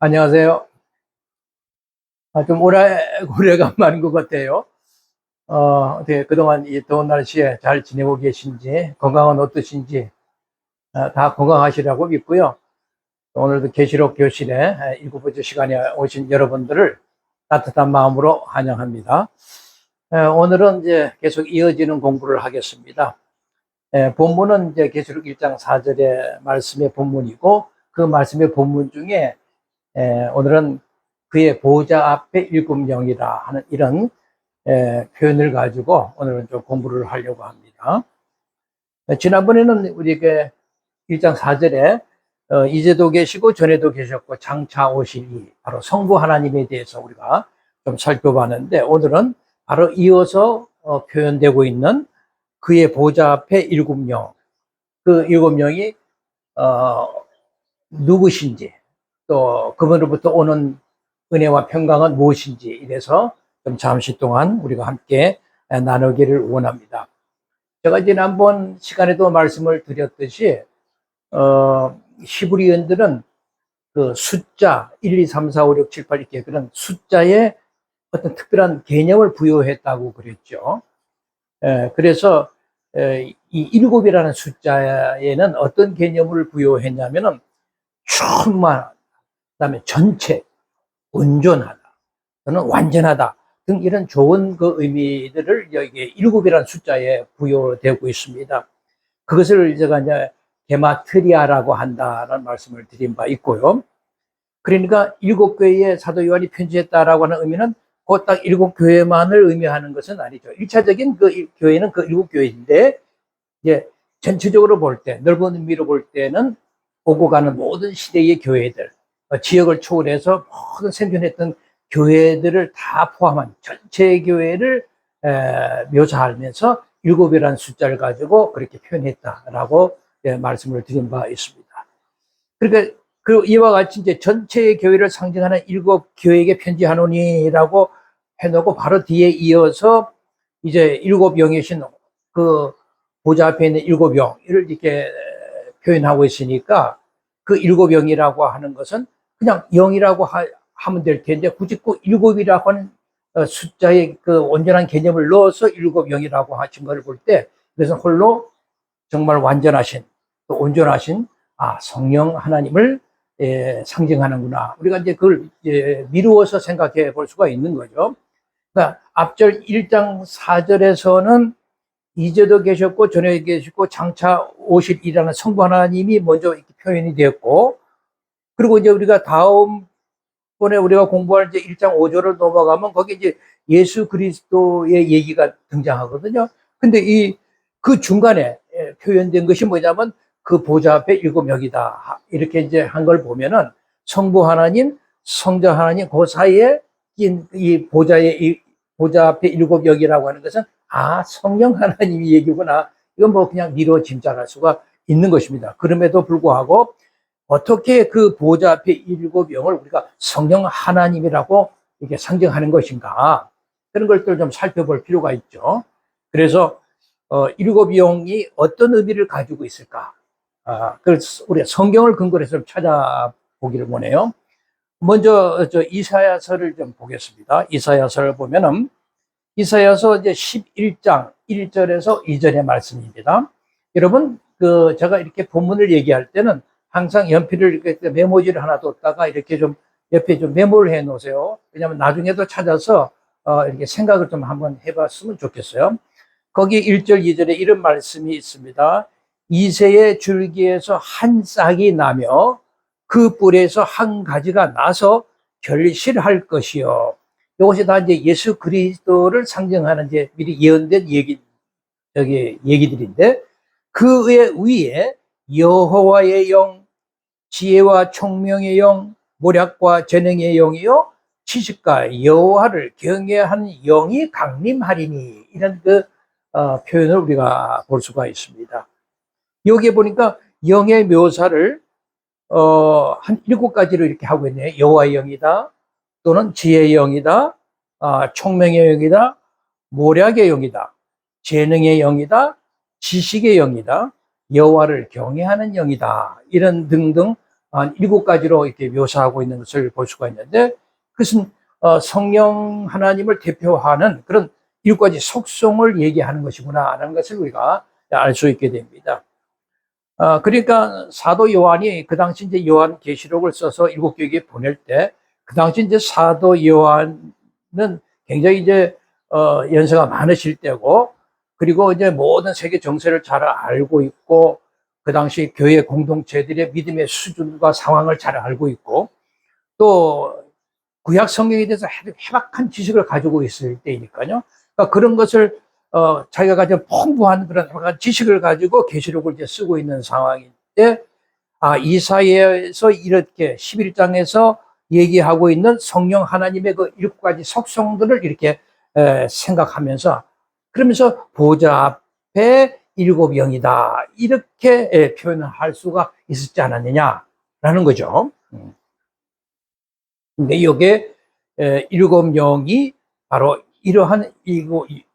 안녕하세요. 좀 오래간만인 것 같아요. 어떻게 그동안 이 더운 날씨에 잘 지내고 계신지, 건강은 어떠신지, 다 건강하시라고 믿고요. 오늘도 계시록 교실에 일곱 번째 시간에 오신 여러분들을 따뜻한 마음으로 환영합니다. 오늘은 이제 계속 이어지는 공부를 하겠습니다. 본문은 이제 계시록 1장 4절의 말씀의 본문이고, 그 말씀의 본문 중에 오늘은 그의 보호자 앞에 일곱 영이라 하는 이런 표현을 가지고 오늘은 좀 공부를 하려고 합니다. 지난번에는 우리에게 1장 4절에 이제도 계시고 전에도 계셨고 장차 오실 이 바로 성부 하나님에 대해서 우리가 좀 살펴봤는데, 오늘은 바로 이어서 표현되고 있는 그의 보호자 앞에 일곱 영, 그 일곱 영이 누구신지, 또 그분으로부터 오는 은혜와 평강은 무엇인지, 이래서 좀 잠시 동안 우리가 함께 나누기를 원합니다. 제가 지난번 시간에도 말씀을 드렸듯이 히브리인들은 그 숫자 1, 2, 3, 4, 5, 6, 7, 8 이렇게 그런 숫자에 어떤 특별한 개념을 부여했다고 그랬죠. 그래서 이 일곱이라는 숫자에는 어떤 개념을 부여했냐면은 충만, 그다음에 전체, 온전하다, 또는 완전하다 등 이런 좋은 그 의미들을 여기 일곱이라는 숫자에 부여되고 있습니다. 그것을 제가 이제 게마트리아라고 한다는 말씀을 드린 바 있고요. 그러니까 일곱 교회에 사도 요한이 편지했다라고 하는 의미는 그 딱 일곱 교회만을 의미하는 것은 아니죠. 1차적인 그 교회는 그 일곱 교회인데, 이제 전체적으로 볼 때, 넓은 의미로 볼 때는 오고 가는 모든 시대의 교회들, 지역을 초월해서 모든 생존했던 교회들을 다 포함한 전체 교회를 묘사하면서 일곱이라는 숫자를 가지고 그렇게 표현했다라고 말씀을 드린 바 있습니다. 그러니까 이와 같이 이제 전체의 교회를 상징하는 일곱 교회에게 편지하노니라고 해놓고 바로 뒤에 이어서 이제 일곱 영이신 그 보좌 앞에 있는 일곱 영을 이렇게 표현하고 있으니까, 그 일곱 영이라고 하는 것은 그냥 영이라고 하면 될 텐데, 굳이 꼭 일곱이라고 하는 숫자의 그 온전한 개념을 넣어서 일곱 영이라고 하신 것을 볼 때, 그래서 홀로 정말 완전하신, 또 온전하신 성령 하나님을 상징하는구나. 우리가 이제 그걸 미루어서 생각해 볼 수가 있는 거죠. 그러니까 앞절 1장 4절에서는 이제도 계셨고 전에 계시고 장차 오실이라는 성부 하나님이 먼저 이렇게 표현이 되었고, 그리고 이제 우리가 다음번에 우리가 공부할 이제 1장 5절을 넘어가면 거기 이제 예수 그리스도의 얘기가 등장하거든요. 근데 그 중간에 표현된 것이 뭐냐면 그 보좌 앞에 일곱 영이다, 이렇게 이제 한 걸 보면은 성부 하나님, 성자 하나님 그 사이에 낀 이 보좌 앞에 일곱 영이라고 하는 것은 성령 하나님이 얘기구나. 이건 뭐 그냥 미뤄 짐작할 수가 있는 것입니다. 그럼에도 불구하고 어떻게 그 보좌 앞에 일곱 영을 우리가 성령 하나님이라고 이렇게 상징하는 것인가, 그런 것들을 좀 살펴볼 필요가 있죠. 그래서 일곱 영이 어떤 의미를 가지고 있을까? 그래서 우리가 성경을 근거로 해서 좀 찾아보기를 원해요. 먼저 이사야서를 좀 보겠습니다. 이사야서를 보면은 이사야서 이제 11장 1절에서 2절의 말씀입니다. 여러분, 제가 이렇게 본문을 얘기할 때는 항상 연필을 이렇게 메모지를 하나 뒀다가 이렇게 좀 옆에 좀 메모를 해 놓으세요. 왜냐하면 나중에도 찾아서 이렇게 생각을 좀 한번 해봤으면 좋겠어요. 거기 1절, 2절에 이런 말씀이 있습니다. 이새의 줄기에서 한 싹이 나며 그 뿔에서 한 가지가 나서 결실할 것이요. 이것이 다 이제 예수 그리스도를 상징하는 이제 미리 예언된 얘기들인데, 그의 위에 여호와의 영, 지혜와 총명의 영, 모략과 재능의 영이요 지식과 여호와를 경외한 영이 강림하리니, 이런 표현을 우리가 볼 수가 있습니다. 여기에 보니까 영의 묘사를 한 7가지로 이렇게 하고 있네요. 여호와의 영이다, 또는 지혜의 영이다, 총명의 영이다, 모략의 영이다, 재능의 영이다, 지식의 영이다, 여호와를 경외하는 영이다, 이런 등등 한 7가지로 이렇게 묘사하고 있는 것을 볼 수가 있는데, 그것은 성령 하나님을 대표하는 그런 7가지 속성을 얘기하는 것이구나라는 것을 우리가 알 수 있게 됩니다. 그러니까 사도 요한이 그 당시 이제 요한 계시록을 써서 7교회에 보낼 때, 그 당시 이제 사도 요한은 굉장히 이제 연세가 많으실 때고, 그리고 이제 모든 세계 정세를 잘 알고 있고, 그 당시 교회 공동체들의 믿음의 수준과 상황을 잘 알고 있고, 또 구약 성경에 대해서 해박한 지식을 가지고 있을 때이니까요. 그러니까 그런 것을 자기가 가진 풍부한 그런 지식을 가지고 계시록을 이제 쓰고 있는 상황인데, 이사야에서 이렇게 11장에서 얘기하고 있는 성령 하나님의 그 7가지 속성들을 이렇게 생각하면서, 그러면서 보좌 앞에 7영이다 이렇게 표현을 할 수가 있었지 않았느냐라는 거죠. 근데 이게 7영이 바로 이러한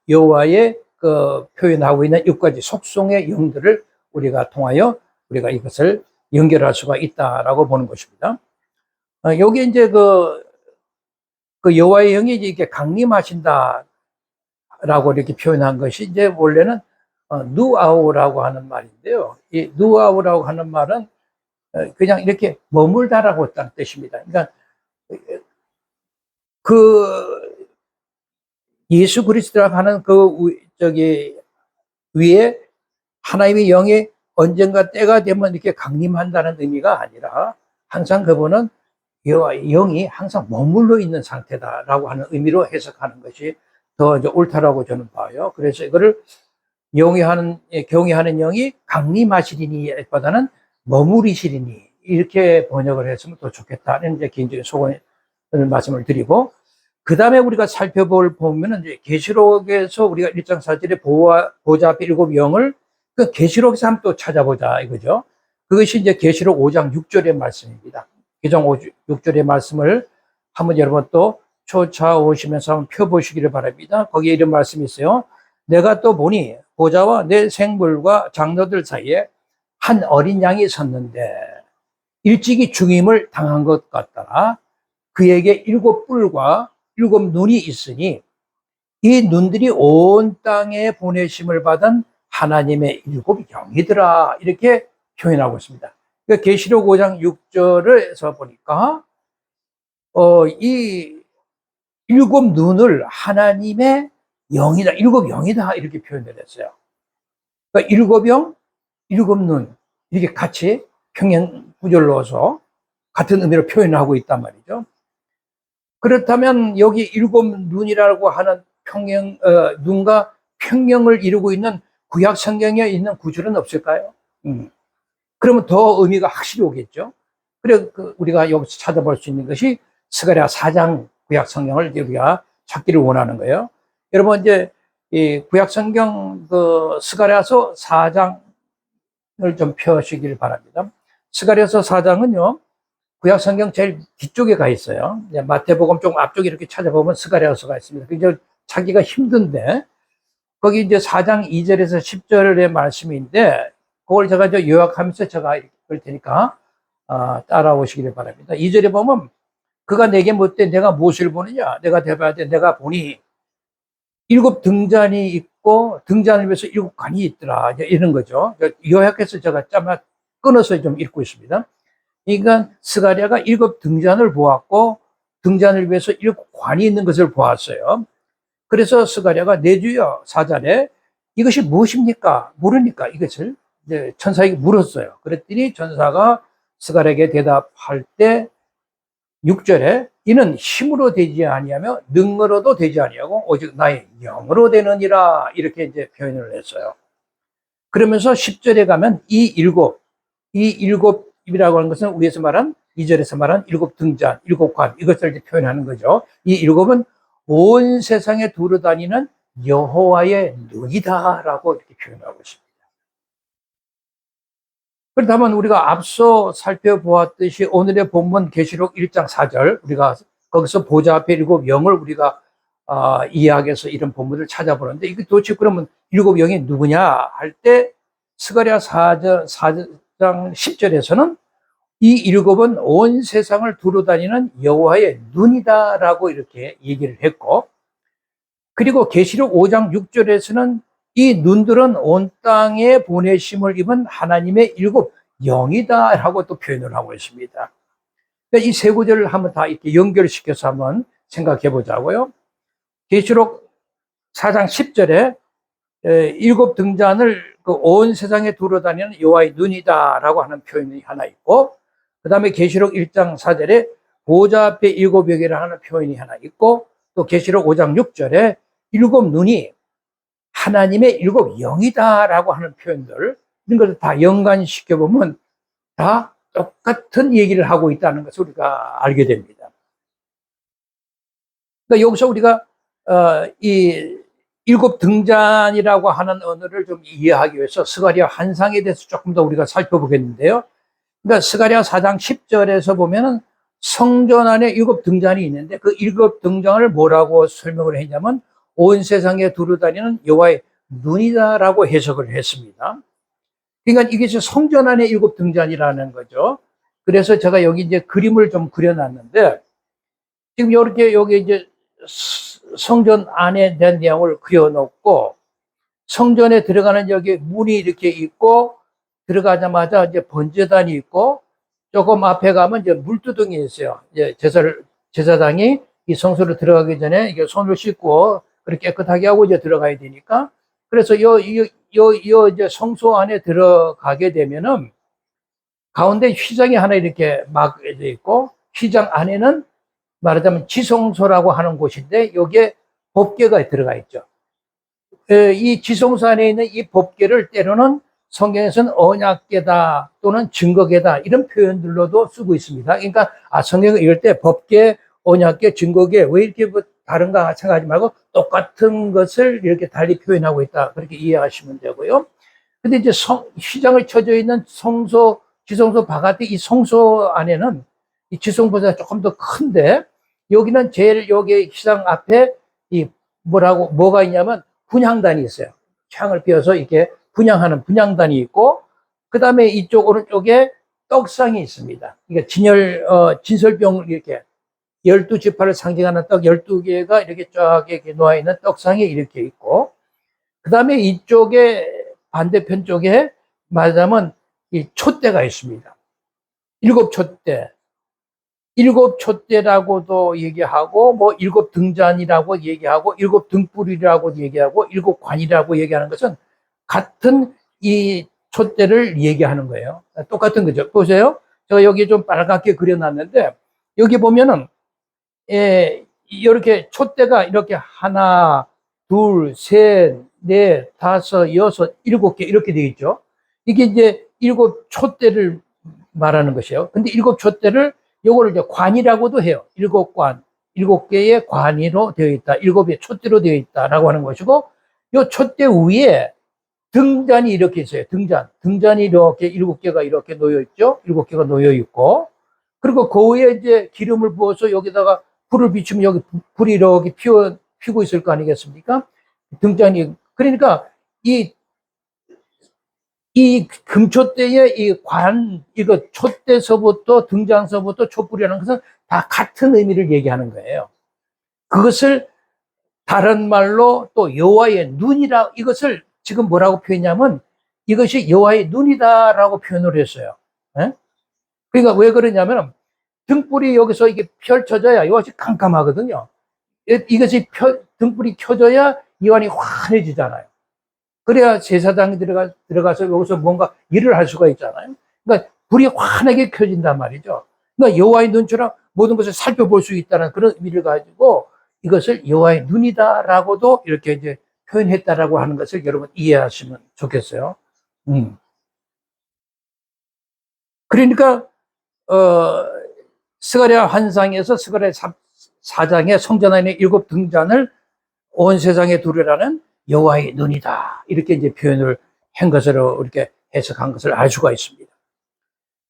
여호와의 그 표현하고 있는 6가지 속성의 영들을 우리가 통하여 우리가 이것을 연결할 수가 있다라고 보는 것입니다. 여기 이제 그 여호와의 영이 이렇게 강림하신다라고 이렇게 표현한 것이 이제 원래는 누아우라고 하는 말인데요. 이 누아우라고 하는 말은 그냥 이렇게 머물다라고 했다는 뜻입니다. 그러니까 그 예수 그리스도라고 하는 위에 하나님의 영이 언젠가 때가 되면 이렇게 강림한다는 의미가 아니라, 항상 그분은 영이 항상 머물러 있는 상태다라고 하는 의미로 해석하는 것이 더 이제 옳다라고 저는 봐요. 그래서 이거를 경외하는 영이 강림하시리니 보다는 머무리시리니 이렇게 번역을 했으면 더 좋겠다는 이제 개인적인 소원을 말씀을 드리고, 그 다음에 우리가 보면은 이제 계시록에서 우리가 1장 4절에 보좌 앞에 7영을 그 계시록에서 한번 또 찾아보자 이거죠. 그것이 이제 계시록 5장 6절의 말씀입니다. 5장 6절의 말씀을 한번 여러분 또 쫓아오시면서 한번 펴보시기를 바랍니다. 거기에 이런 말씀이 있어요. 내가 또 보니 보좌와 내 생물과 장로들 사이에 한 어린 양이 섰는데 일찍이 죽임을 당한 것 같더라. 그에게 7뿔과 7눈이 있으니 이 눈들이 온 땅에 보내심을 받은 하나님의 7영이더라. 이렇게 표현하고 있습니다. 그러니까 계시록 5장 6절에서 보니까 이 7눈을 하나님의 영이다, 7영이다 이렇게 표현을 했어요. 그러니까 7영, 7눈 이렇게 같이 평행 구절로서 같은 의미로 표현하고 있단 말이죠. 그렇다면 여기 7눈이라고 하는 눈과 평형을 이루고 있는 구약 성경에 있는 구절은 없을까요? 그러면 더 의미가 확실히 오겠죠. 그래 우리가 여기서 찾아볼 수 있는 것이 스가랴 4장 구약 성경을 우리가 찾기를 원하는 거예요. 여러분 이제 이 구약 성경 스가랴서 4장을 좀 펴시길 바랍니다. 스가랴서 4장은요. 구약 성경 제일 뒤쪽에 가 있어요. 마태복음 좀 앞쪽에 이렇게 찾아보면 스가랴서가 있습니다. 굉장히 찾기가 힘든데, 거기 이제 4장 2절에서 10절의 말씀인데, 그걸 제가 이제 요약하면서 제가 읽을 테니까, 따라오시기를 바랍니다. 2절에 보면, 그가 내게 묻되 내가 무엇을 보느냐? 내가 대답하되 내가 보니 7 등잔이 있고, 등잔을 위해서 7관이 있더라. 이런 거죠. 요약해서 제가 짜마 끊어서 좀 읽고 있습니다. 그러니까 스가랴가 7 등잔을 보았고 등잔을 위해서 7관이 있는 것을 보았어요. 그래서 스가랴가 내 주여 4절에 이것이 무엇입니까? 모르니까 이것을 이제 천사에게 물었어요. 그랬더니 천사가 스가랴에게 대답할 때 6절에 이는 힘으로 되지 아니하며 능으로도 되지 아니하고 오직 나의 영으로 되느니라 이렇게 이제 표현을 했어요. 그러면서 10절에 가면 이 일곱이라고 하는 것은 우리에서 말한 2절에서 말한 7 등잔, 7관 이것을 표현하는 거죠. 이 7은 온 세상에 두루다니는 여호와의 눈이다라고 이렇게 표현하고 있습니다. 그렇다면 우리가 앞서 살펴보았듯이 오늘의 본문 계시록 1장 4절 우리가 거기서 보좌 앞에 7영을 우리가 이야기해서 이런 본문을 찾아보는데 이게 도대체 그러면 7영이 누구냐 할 때 스가랴 4장 10절에서는 이 일곱은 온 세상을 두루다니는 여호와의 눈이다라고 이렇게 얘기를 했고, 그리고 계시록 5장 6절에서는 이 눈들은 온 땅에 보내심을 입은 하나님의 일곱 영이다라고 또 표현을 하고 있습니다. 이 세 구절을 한번 다 이렇게 연결시켜서 한번 생각해 보자고요. 계시록 4장 10절에 일곱 등잔을 그 온 세상에 두루다니는 여호와의 눈이다라고 하는 표현이 하나 있고, 그 다음에 계시록 1장 4절에 보좌 앞에 일곱 여기라 하는 표현이 하나 있고, 또 계시록 5장 6절에 일곱 눈이 하나님의 일곱 영이다라고 하는 표현들, 이런 것을 다 연관시켜 보면 다 똑같은 얘기를 하고 있다는 것을 우리가 알게 됩니다. 그러니까 여기서 우리가 이 일곱 등잔이라고 하는 언어를 좀 이해하기 위해서 스가랴 환상에 대해서 조금 더 우리가 살펴보겠는데요. 그러니까 스가랴 4장 10절에서 보면은 성전 안에 일곱 등잔이 있는데, 그 일곱 등잔을 뭐라고 설명을 했냐면 온 세상에 두루다니는 여호와의 눈이다라고 해석을 했습니다. 그러니까 이게 성전 안에 일곱 등잔이라는 거죠. 그래서 제가 여기 이제 그림을 좀 그려놨는데, 지금 이렇게 여기 이제 성전 안에 대한 내용을 그려놓고, 성전에 들어가는 여기 문이 이렇게 있고, 들어가자마자 이제 번제단이 있고, 조금 앞에 가면 이제 물두덩이 있어요. 이제 제사장이 이 성소로 들어가기 전에 이게 손을 씻고 그렇게 깨끗하게 하고 이제 들어가야 되니까, 그래서 이제 성소 안에 들어가게 되면은 가운데 휘장이 하나 이렇게 막혀져 있고, 휘장 안에는 말하자면 지성소라고 하는 곳인데 여기에 법궤가 들어가 있죠. 이 지성소 안에 있는 이 법궤를 때로는 성경에서는 언약궤다 또는 증거궤다 이런 표현들로도 쓰고 있습니다. 그러니까 성경을 읽을 때 법궤, 언약궤, 증거궤 왜 이렇게 다른가 생각하지 말고 똑같은 것을 이렇게 달리 표현하고 있다, 그렇게 이해하시면 되고요. 근데 이제 휘장을 쳐져 있는 성소, 지성소 바깥에 이 성소 안에는 이 지성보다 조금 더 큰데, 여기는 제일 여기 휘장 앞에 이 뭐가 있냐면 분향단이 있어요. 창을 비워서 이렇게 분향하는 분향단이 있고, 그 다음에 이쪽 오른쪽에 떡상이 있습니다. 그러니까 진설병 이렇게 12지파를 상징하는 떡 12개가 이렇게 쫙 이렇게 놓아있는 떡상이 이렇게 있고, 그 다음에 이쪽에 반대편 쪽에 말하자면 이 촛대가 있습니다. 일곱 촛대라고도 얘기하고, 뭐 일곱 등잔이라고 얘기하고, 일곱 등불이라고 얘기하고, 일곱 관이라고 얘기하는 것은 같은 이 촛대를 얘기하는 거예요. 똑같은 거죠. 보세요. 제가 여기 좀 빨갛게 그려놨는데, 여기 보면은 이렇게 촛대가 이렇게 하나, 둘, 셋, 넷, 다섯, 여섯, 일곱 개 이렇게 되어 있죠. 이게 이제 일곱 촛대를 말하는 것이에요. 근데 일곱 촛대를 요거를 이제 관이라고도 해요. 일곱 개의 관이로 되어 있다. 일곱의 촛대로 되어 있다라고 하는 것이고, 요 촛대 위에 등잔이 이렇게 있어요. 등잔이 이렇게 일곱 개가 이렇게 놓여 있죠. 일곱 개가 놓여 있고, 그리고 그 위에 이제 기름을 부어서 여기다가 불을 비추면 여기 불이 이렇게 피고 있을 거 아니겠습니까? 등잔이. 그러니까 이 금촛대의 이거 촛대서부터 등잔서부터 촛불이라는 것은 다 같은 의미를 얘기하는 거예요. 그것을 다른 말로 또 여호와의 눈이라, 이것을 지금 뭐라고 표현하냐면 이것이 여호와의 눈이다라고 표현을 했어요. 예? 그러니까 왜 그러냐면 등불이 여기서 이게 펼쳐져야 이것이 깜깜하거든요. 이것이 등불이 켜져야 이완이 환해지잖아요. 그래야 제사장이 들어가서 여기서 뭔가 일을 할 수가 있잖아요. 그러니까 불이 환하게 켜진단 말이죠. 그러니까 여호와의 눈처럼 모든 것을 살펴볼 수 있다는 그런 의미를 가지고 이것을 여호와의 눈이다라고도 이렇게 이제 표현했다라고 하는 것을 여러분 이해하시면 좋겠어요. 그러니까 스가랴 환상에서 스가랴 4장의 성전 안에 일곱 등잔을 온 세상에 두르라는 여호와의 눈이다, 이렇게 이제 표현을 한 것으로 이렇게 해석한 것을 알 수가 있습니다.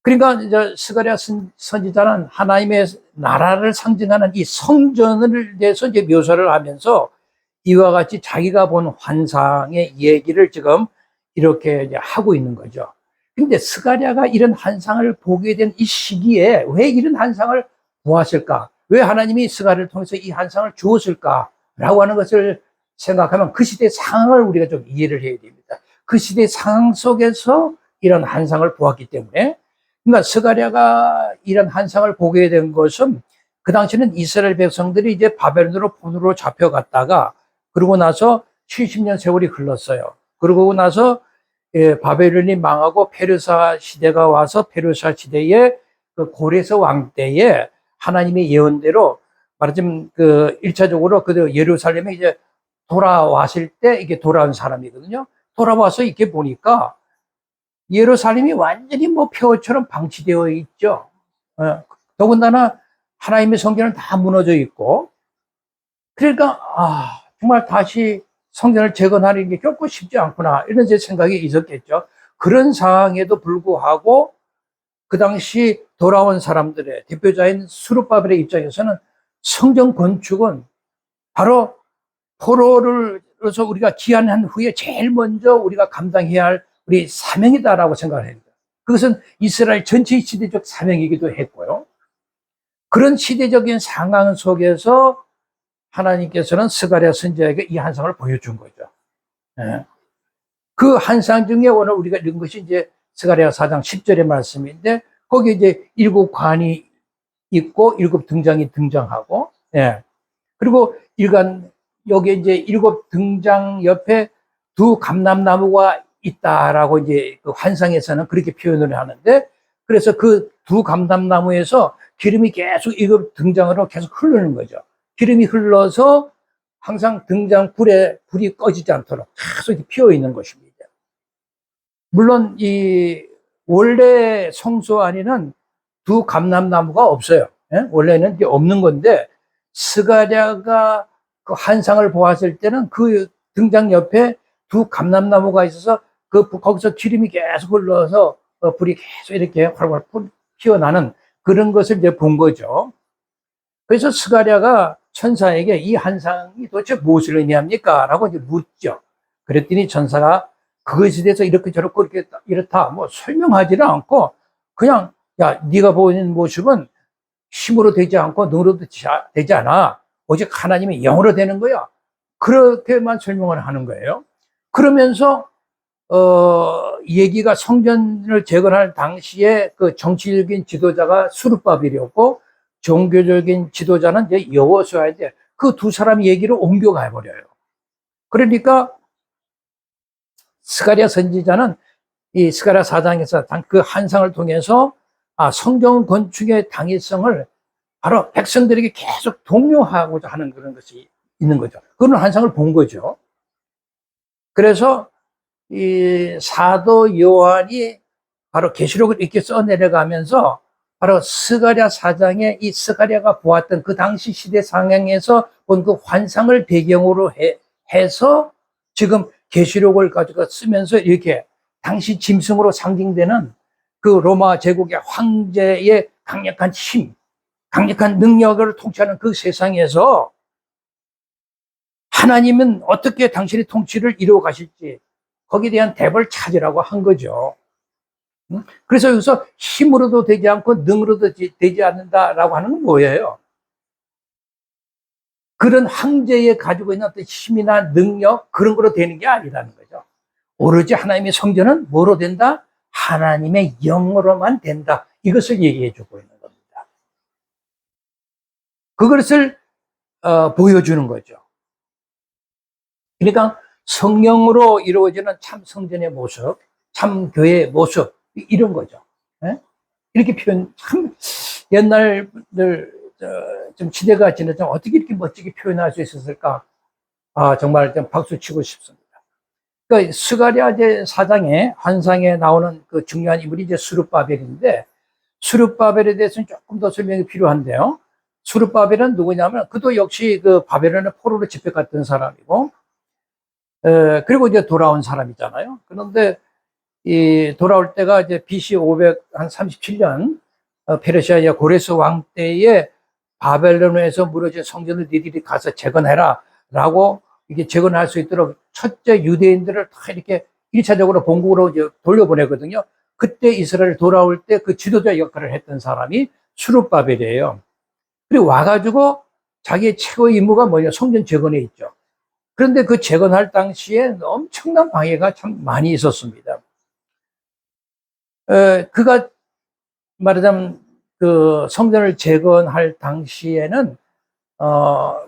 그러니까 이제 스가랴 선지자는 하나님의 나라를 상징하는 이 성전을 대해서 이제 묘사를 하면서 이와 같이 자기가 본 환상의 얘기를 지금 이렇게 이제 하고 있는 거죠. 근데 스가랴가 이런 환상을 보게 된 이 시기에 왜 이런 환상을 보았을까? 왜 하나님이 스가랴를 통해서 이 환상을 주었을까? 라고 하는 것을 생각하면 그 시대의 상황을 우리가 좀 이해를 해야 됩니다. 그 시대의 상황 속에서 이런 환상을 보았기 때문에, 그러니까 스가랴가 이런 환상을 보게 된 것은 그 당시는 이스라엘 백성들이 이제 바벨론으로 본으로 잡혀갔다가 그러고 나서 70년 세월이 흘렀어요. 그러고 나서 바벨론이 망하고 페르사 시대가 와서 페르사 시대에 그 고레스 왕 때에 하나님의 예언대로 말하자면 그 1차적으로 그 예루살렘에 이제 돌아왔을 때 이게 돌아온 사람이거든요. 돌아와서 이렇게 보니까 예루살렘이 완전히 뭐 폐허처럼 방치되어 있죠. 더군다나 하나님의 성전은 다 무너져 있고, 그러니까 정말 다시 성전을 재건하는 게 결코 쉽지 않구나 이런 제 생각이 있었겠죠. 그런 상황에도 불구하고 그 당시 돌아온 사람들의 대표자인 스룹바벨의 입장에서는 성전 건축은 바로 포로로서 우리가 귀환한 후에 제일 먼저 우리가 감당해야 할 우리 사명이다라고 생각을 합니다. 그것은 이스라엘 전체의 시대적 사명이기도 했고요. 그런 시대적인 상황 속에서 하나님께서는 스가랴 선지자에게 이 환상을 보여준 거죠. 그 환상 중에 오늘 우리가 읽은 것이 이제 스가랴 4장 10절의 말씀인데, 거기 이제 7관이 있고 7등장이 등장하고, 그리고 여기 이제 7등장 옆에 2 감람나무가 있다라고 이제 그 환상에서는 그렇게 표현을 하는데, 그래서 그 2 감람나무에서 기름이 계속 7등장으로 계속 흐르는 거죠. 기름이 흘러서 항상 등장 불이 꺼지지 않도록 계속 피어 있는 것입니다. 물론 이 원래 성소 안에는 2 감람나무가 없어요. 원래는 없는 건데, 스가랴가 그 환상을 보았을 때는 그 등장 옆에 2 감람나무가 있어서 거기서 기름이 계속 흘러서 불이 계속 이렇게 활활 피어나는 그런 것을 이제 본 거죠. 그래서 스가랴가 천사에게 이 환상이 도대체 무엇을 의미합니까? 라고 이제 묻죠. 그랬더니 천사가 그것에 대해서 이렇게 저렇고 이렇다 뭐 설명하지는 않고, 그냥 야, 네가 보이는 모습은 힘으로 되지 않고 능으로 되지 않아. 오직 하나님의 영으로 되는 거야. 그렇게만 설명을 하는 거예요. 그러면서 얘기가 성전을 재건할 당시에 그 정치적인 지도자가 스룹바벨이었고 종교적인 지도자는 이제 여호수아인데, 그 2 사람 얘기를 옮겨가 버려요. 그러니까 스가랴 선지자는 이 스가랴 4장에서 그 환상을 통해서 성전 건축의 당위성을 바로 백성들에게 계속 독려하고자 하는 그런 것이 있는 거죠. 그런 환상을 본 거죠. 그래서 이 사도 요한이 바로 계시록을 이렇게 써내려가면서 바로 스가랴 4장에 이 스가랴가 보았던 그 당시 시대 상황에서 본 그 환상을 배경으로 해서 지금 계시록을 가지고 쓰면서 이렇게 당시 짐승으로 상징되는 그 로마 제국의 황제의 강력한 힘, 강력한 능력을 통치하는 그 세상에서 하나님은 어떻게 당신의 통치를 이루어 가실지 거기에 대한 답을 찾으라고 한 거죠. 그래서 여기서 힘으로도 되지 않고 능으로도 되지 않는다라고 하는 건 뭐예요? 그런 황제에 가지고 있는 어떤 힘이나 능력 그런 거로 되는 게 아니라는 거죠. 오로지 하나님의 성전은 뭐로 된다? 하나님의 영으로만 된다. 이것을 얘기해 주고 있는 겁니다. 그것을 보여주는 거죠. 그러니까 성령으로 이루어지는 참 성전의 모습, 참 교회의 모습, 이런 거죠. 이렇게 표현, 참 옛날들 좀 시대가 지나서 어떻게 이렇게 멋지게 표현할 수 있었을까? 정말 좀 박수 치고 싶습니다. 그러니까 스가랴 제 4장에 환상에 나오는 그 중요한 인물이 이제 스룹바벨인데, 스룹바벨에 대해서는 조금 더 설명이 필요한데요. 스룹바벨은 누구냐면 그도 역시 그 바벨론의 포로로 집행갔던 사람이고, 그리고 이제 돌아온 사람이잖아요. 그런데 이 돌아올 때가 이제 BC 537년 페르시아의 고레스 왕 때에 바벨론에서 무너진 성전을 니들이 가서 재건해라 라고 이게 재건할 수 있도록 첫째 유대인들을 다 이렇게 1차적으로 본국으로 이제 돌려보내거든요. 그때 이스라엘 돌아올 때 그 지도자 역할을 했던 사람이 스룹바벨이에요. 그리고 와가지고 자기의 최고의 임무가 뭐냐, 성전 재건에 있죠. 그런데 그 재건할 당시에 엄청난 방해가 참 많이 있었습니다. 그가 말하자면 그 성전을 재건할 당시에는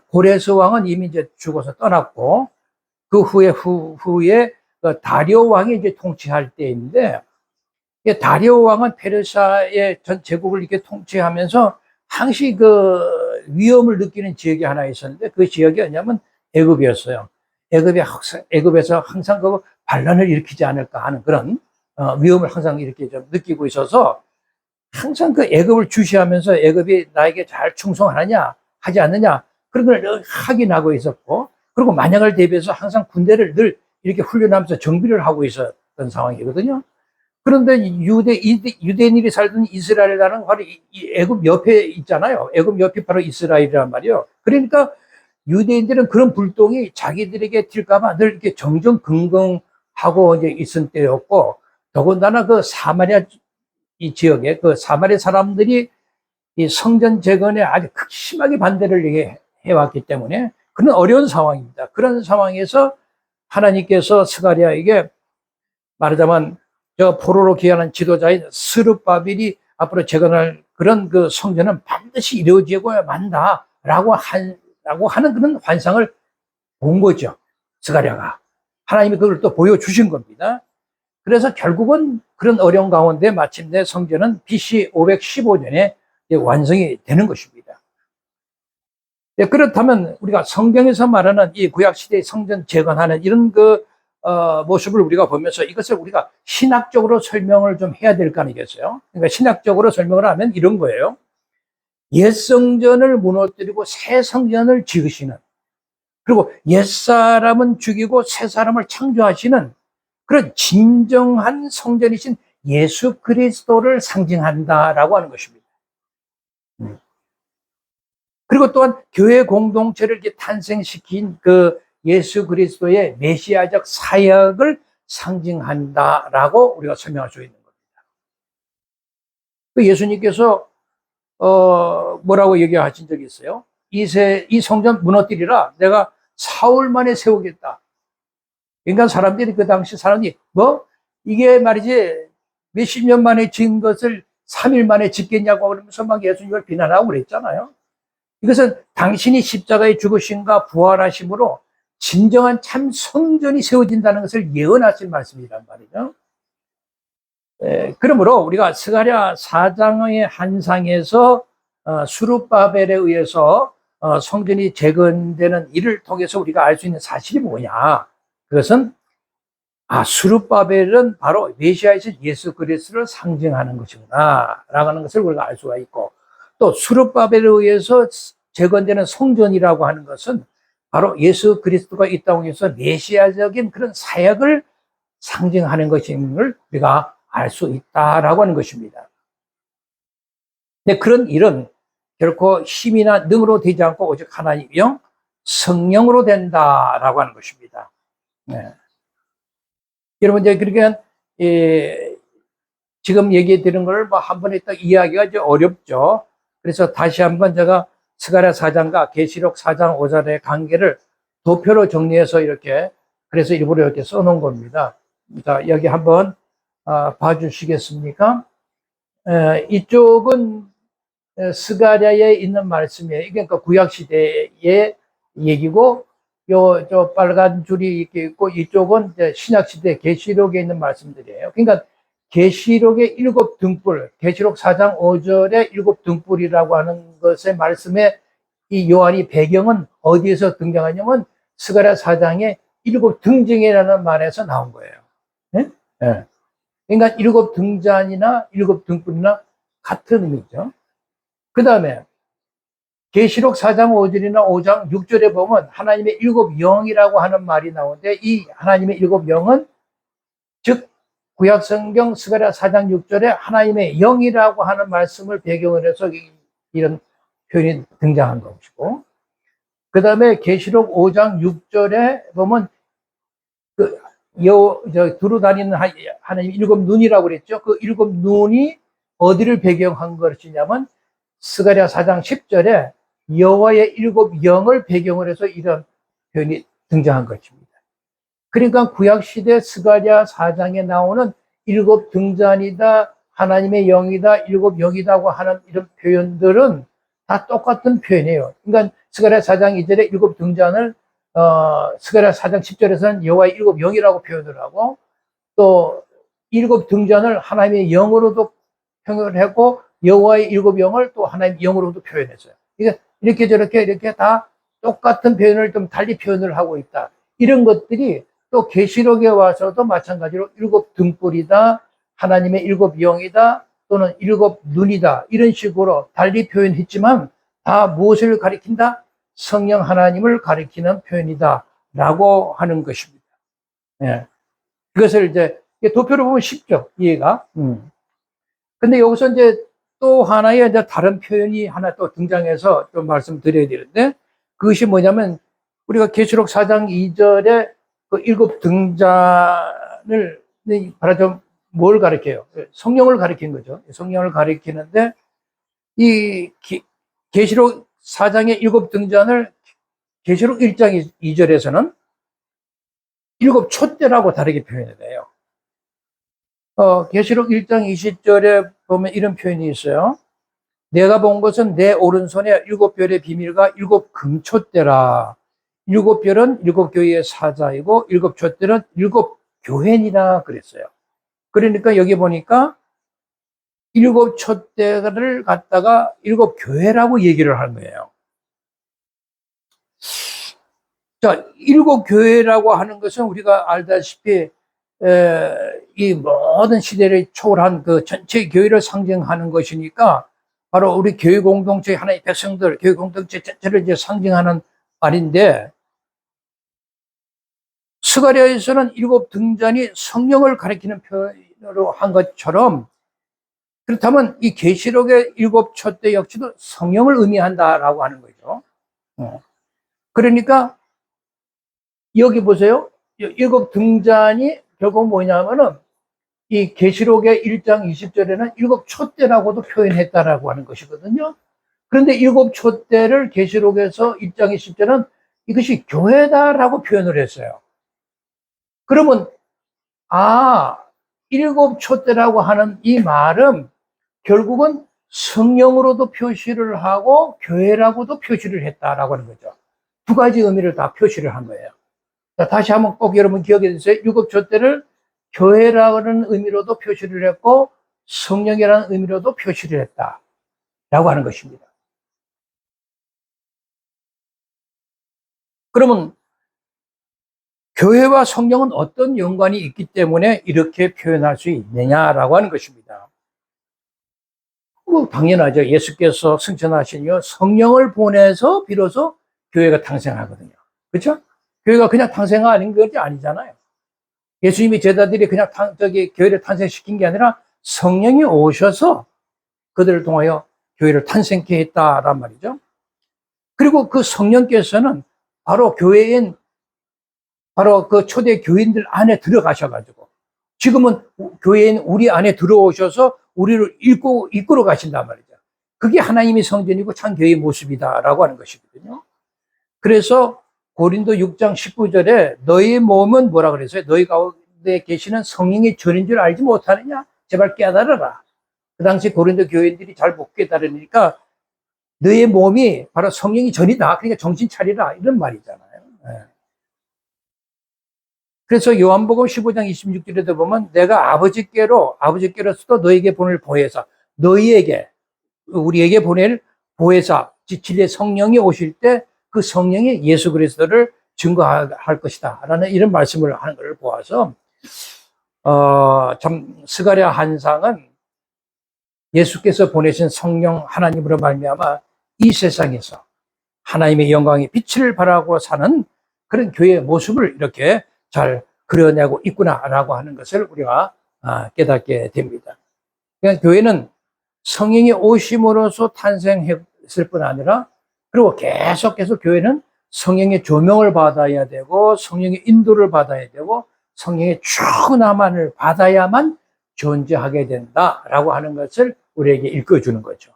고레스 왕은 이미 이제 죽어서 떠났고, 그 후에 그 다리오 왕이 이제 통치할 때인데, 다리오 왕은 페르시아의 전 제국을 이렇게 통치하면서 항시 그 위험을 느끼는 지역이 하나 있었는데, 그 지역이 뭐냐면 애굽이었어요. 애굽에서 항상 그 반란을 일으키지 않을까 하는 그런 위험을 항상 이렇게 좀 느끼고 있어서, 항상 그 애굽을 주시하면서 애굽이 나에게 잘 충성하느냐 하지 않느냐 그런 걸 늘 확인하고 있었고, 그리고 만약을 대비해서 항상 군대를 늘 이렇게 훈련하면서 정비를 하고 있었던 상황이거든요. 그런데 유대인들이 살던 이스라엘이라는 바로 이 애굽 옆에 있잖아요. 애굽 옆이 바로 이스라엘이란 말이에요. 그러니까 유대인들은 그런 불똥이 자기들에게 튈까봐 늘 이렇게 정정긍긍하고 이제 있은 때였고, 더군다나 그 사마리아 이 지역에 그 사마리아 사람들이 이 성전 재건에 아주 극심하게 반대를 해왔기 때문에 그런 어려운 상황입니다. 그런 상황에서 하나님께서 스가랴에게 말하자면 저 포로로 귀환한 지도자인 스룹바벨이 앞으로 재건할 그런 그 성전은 반드시 이루어지고야 만다라고 하는 그런 환상을 본 거죠. 스가랴가. 하나님이 그걸 또 보여주신 겁니다. 그래서 결국은 그런 어려운 가운데 마침내 성전은 BC 515년에 완성이 되는 것입니다. 네, 그렇다면 우리가 성경에서 말하는 이 구약시대의 성전 재건하는 이런 모습을 우리가 보면서 이것을 우리가 신학적으로 설명을 좀 해야 될 거 아니겠어요? 그러니까 신학적으로 설명을 하면 이런 거예요. 옛 성전을 무너뜨리고 새 성전을 지으시는, 그리고 옛 사람은 죽이고 새 사람을 창조하시는 그런 진정한 성전이신 예수 그리스도를 상징한다라고 하는 것입니다. 그리고 또한 교회 공동체를 이렇게 탄생시킨 그 예수 그리스도의 메시아적 사역을 상징한다라고 우리가 설명할 수 있는 겁니다. 예수님께서 뭐라고 얘기하신 적이 있어요? 이 성전 무너뜨리라, 내가 사흘 만에 세우겠다. 그러니까 사람들이 그 당시 사람들이 이게 말이지 몇십 년 만에 지은 것을 3일 만에 짓겠냐고 그러면서 막 예수님을 비난하고 그랬잖아요. 이것은 당신이 십자가에 죽으심과 부활하심으로 진정한 참 성전이 세워진다는 것을 예언하신 말씀이란 말이죠. 그러므로 우리가 스가랴 4장의 환상에서 스룹바벨에 의해서 성전이 재건되는 일을 통해서 우리가 알 수 있는 사실이 뭐냐? 그것은 스룹바벨은 바로 메시아이신 예수 그리스도를 상징하는 것이구나 라고 하는 것을 우리가 알 수가 있고, 또 스룹바벨에 의해서 재건되는 성전이라고 하는 것은 바로 예수 그리스도가 이 땅에서 메시아적인 그런 사역을 상징하는 것임을 우리가 알 수 있다라고 하는 것입니다. 근데 그런 일은 결코 힘이나 능으로 되지 않고 오직 하나님의 영, 성령으로 된다라고 하는 것입니다. 네. 여러분, 이제 그러니까 지금 얘기해 드린 걸 한 번에 딱 이해하기가 이제 어렵죠. 그래서 다시 한번 제가 스가랴 4장과 계시록 4장 5절의 관계를 도표로 정리해서 이렇게, 그래서 일부러 이렇게 써놓은 겁니다. 자, 여기 한번 봐주시겠습니까? 이쪽은 스가랴에 있는 말씀이에요. 그러니까 구약 시대의 얘기고, 저 빨간 줄이 이렇게 있고, 이쪽은 신약 시대 계시록에 있는 말씀들이에요. 그러니까 계시록의 7등불, 계시록 4장 5절의 7등불이라고 하는 것의 말씀에 이 요한이 배경은 어디에서 등장하냐면 스가랴 4장의 7등정이라는 말에서 나온 거예요. 네? 네. 그러니까 7등잔이나 7등불이나 같은 의미죠. 그 다음에 계시록 4장 5절이나 5장 6절에 보면 하나님의 7영이라고 하는 말이 나오는데, 이 하나님의 7영은 즉 구약성경 스가랴 4장 6절에 하나님의 영이라고 하는 말씀을 배경으로 해서 이런 표현이 등장한 것이고, 그 다음에 계시록 5장 6절에 보면 두루 다니는 하나님 일곱 눈이라고 그랬죠. 그 일곱 눈이 어디를 배경한 것이냐면 스가랴 4장 10절에 여호와의 일곱 영을 배경으로 해서 이런 표현이 등장한 것입니다. 그러니까 구약시대 스가랴 4장에 나오는 일곱 등잔이다, 하나님의 영이다, 일곱 영이다고 하는 이런 표현들은 다 똑같은 표현이에요. 그러니까 스가랴 4장 2절에 일곱 등잔을 스가랴 4장 10절에서는 여호와의 일곱 영이라고 표현을 하고, 또 일곱 등잔을 하나님의 영으로도 표현을 했고, 여호와의 일곱 영을 또 하나님의 영으로도 표현했어요. 그러니까 이렇게 저렇게 이렇게 다 똑같은 표현을 좀 달리 표현을 하고 있다. 이런 것들이 또 계시록에 와서도 마찬가지로 일곱 등불이다, 하나님의 일곱 영이다, 또는 일곱 눈이다, 이런 식으로 달리 표현했지만 다 무엇을 가리킨다? 성령 하나님을 가리키는 표현이다 라고 하는 것입니다. 예. 그것을 이제 도표로 보면 쉽죠, 이해가. 근데 여기서 이제 또 하나의 이제 다른 표현이 하나 또 등장해서 좀 말씀드려야 되는데, 그것이 뭐냐면 우리가 계시록 4장 2절에 그 일곱 등잔을 말하자면 뭘 가리켜요? 성령을 가리킨 거죠. 성령을 가리키는데, 이 계시록 4장의 일곱 등잔을 계시록 1장 2절에서는 일곱 촛대라고 다르게 표현해요. 계시록 1장 20절에 보면 이런 표현이 있어요. 내가 본 것은 내 오른손에 일곱 별의 비밀과 일곱 금촛대라. 일곱 별은 일곱 교회의 사자이고 일곱 촛대는 일곱 교회니라 그랬어요. 그러니까 여기 보니까 일곱 촛대를 갖다가 일곱 교회라고 얘기를 하는 거예요. 자, 일곱 교회라고 하는 것은 우리가 알다시피 이 모든 시대를 초월한 그 전체 교회를 상징하는 것이니까 바로 우리 교회 공동체 하나의 백성들, 교회 공동체 전체를 이제 상징하는 말인데, 스가랴에서는 일곱 등잔이 성령을 가리키는 표현으로 한 것처럼, 그렇다면 이 계시록의 일곱 촛대 역시도 성령을 의미한다라고 하는 거죠. 그러니까 여기 보세요. 일곱 등잔이 결국 뭐냐면은 이 계시록의 1장 20절에는 일곱 촛대라고도 표현했다라고 하는 것이거든요. 그런데 일곱 촛대를 계시록에서 1장 20절은 이것이 교회다라고 표현을 했어요. 그러면 일곱 촛대라고 하는 이 말은 결국은 성령으로도 표시를 하고 교회라고도 표시를 했다라고 하는 거죠. 두 가지 의미를 다 표시를 한 거예요. 자, 다시 한번 꼭 여러분 기억해 주세요. 일곱 촛대를 교회라는 의미로도 표시를 했고 성령이라는 의미로도 표시를 했다라고 하는 것입니다. 그러면 교회와 성령은 어떤 연관이 있기 때문에 이렇게 표현할 수 있느냐라고 하는 것입니다. 뭐 당연하죠. 예수께서 승천하신 이후 성령을 보내서 비로소 교회가 탄생하거든요. 그렇죠? 교회가 그냥 탄생하는 것이 아니잖아요. 예수님이 제자들이 그냥 교회를 탄생시킨 게 아니라 성령이 오셔서 그들을 통하여 교회를 탄생케 했다란 말이죠. 그리고 그 성령께서는 바로 바로 그 초대 교인들 안에 들어가셔가지고 지금은 교회인 우리 안에 들어오셔서 우리를 이끌어 가신단 말이죠. 그게 하나님의 성전이고 참 교회의 모습이다라고 하는 것이거든요. 그래서 고린도 6장 19절에 너희 몸은 뭐라 그랬어요? 너희 가운데 계시는 성령의 전인 줄 알지 못하느냐? 제발 깨달아라. 그 당시 고린도 교인들이 잘 못 깨달으니까 너의 몸이 바로 성령의 전이다. 그러니까 정신 차리라. 이런 말이잖아요. 그래서 요한복음 15장 26절에도 보면 내가 아버지께로서도 너에게 보낼 보혜사, 우리에게 보낼 보혜사, 진리의 성령이 오실 때 그 성령이 예수 그리스도를 증거할 것이다 라는 이런 말씀을 하는 것을 보아서 참 스가랴 한상은 예수께서 보내신 성령 하나님으로 말미암아 이 세상에서 하나님의 영광의 빛을 발하고 사는 그런 교회의 모습을 이렇게 잘 그려내고 있구나라고 하는 것을 우리가 깨닫게 됩니다. 그러니까 교회는 성령이 오심으로써 탄생했을 뿐 아니라 그리고 계속해서 교회는 성령의 조명을 받아야 되고 성령의 인도를 받아야 되고 성령의 충만을 받아야만 존재하게 된다라고 하는 것을 우리에게 읽어주는 거죠.